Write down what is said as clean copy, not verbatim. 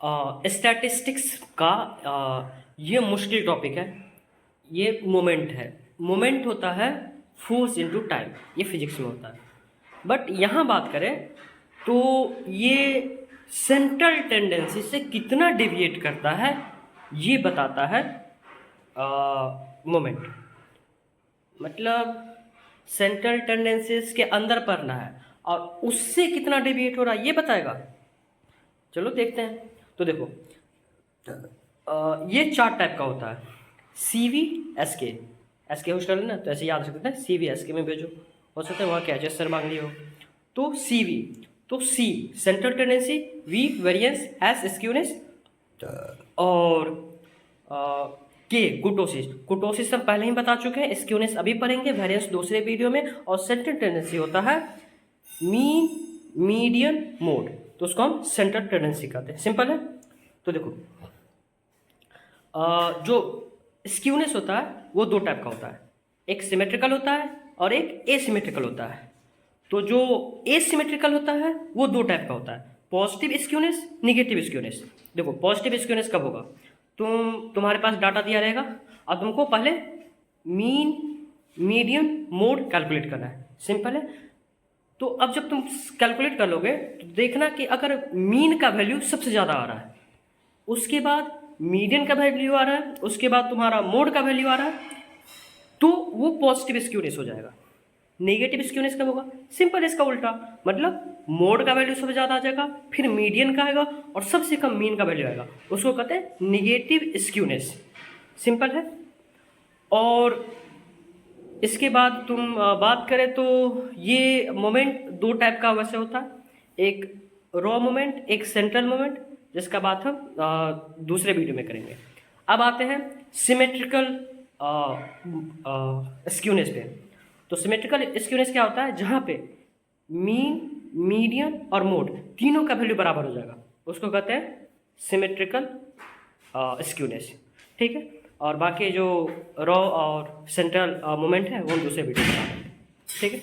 Statistics का ये मुश्किल टॉपिक है। ये मोमेंट है। मोमेंट होता है फोर्स इनटू टाइम, ये फिजिक्स में होता है। बट यहाँ बात करें तो ये सेंट्रल टेंडेंसी से कितना डिविएट करता है ये बताता है मोमेंट। मतलब सेंट्रल टेंडेंसीज के अंदर पढ़ना है और उससे कितना डिविएट हो रहा है ये बताएगा। चलो देखते हैं। तो देखो ये चार टाइप का होता है, सी वी एस के। एस के होस्टल है ना, तो ऐसे याद रखते हैं, सी वी एस के में भेजो, हो सकता है वहाँ क्या सर मांग ली हो। तो सी वी, तो C central tendency, V variance, S skewness और के कुटोसिस। कुटोसिस हम पहले ही बता चुके हैं, स्क्यूनेस अभी पढ़ेंगे, वेरिएंस दूसरे वीडियो में। और सेंट्रल टेंडेंसी होता है मीन मीडियन मोड, तो उसको हम सेंट्रल टेंडेंसी कहते हैं। सिंपल है। तो देखो जो स्क्यूनेस होता है वो दो टाइप का होता है, एक सिमेट्रिकल होता है और एक एसिमेट्रिकल होता है। तो जो एसिमेट्रिकल होता है वो दो टाइप का होता है, पॉजिटिव स्क्यूनेस, निगेटिव स्क्यूनेस। देखो पॉजिटिव स्क्यूनेस कब होगा, तुम्हारे पास डाटा दिया रहेगा और तुमको पहले मीन मीडियन मोड कैलकुलेट करना है। सिंपल है। तो अब जब तुम कैलकुलेट कर लोगे तो देखना कि अगर मीन का वैल्यू सबसे ज़्यादा आ रहा है, उसके बाद मीडियन का वैल्यू आ रहा है, उसके बाद तुम्हारा मोड का वैल्यू आ रहा है, तो वो पॉजिटिव स्क्यूनेस हो जाएगा। नेगेटिव स्क्यूनेस कब होगा, सिंपल इसका उल्टा, मतलब मोड का वैल्यू सबसे ज़्यादा आ जाएगा, फिर मीडियन का आएगा और सबसे कम मीन का वैल्यू आएगा, उसको कहते हैं नेगेटिव स्क्यूनेस। सिंपल है। और इसके बाद तुम बात करें तो ये मोमेंट दो टाइप का वैसे होता है, एक रॉ मोमेंट, एक सेंट्रल मोमेंट, जिसका बात हम दूसरे वीडियो में करेंगे। अब आते हैं सिमेट्रिकल स्क्यूनेस पे। तो सिमेट्रिकल स्क्यूनेस क्या होता है, जहाँ पे मीन मीडियन और मोड तीनों का वैल्यू बराबर हो जाएगा, उसको कहते हैं सिमेट्रिकल स्क्यूनेस। ठीक है। और बाकी जो रॉ और सेंट्रल मोमेंट है वो दूसरे वीडियो में। ठीक है।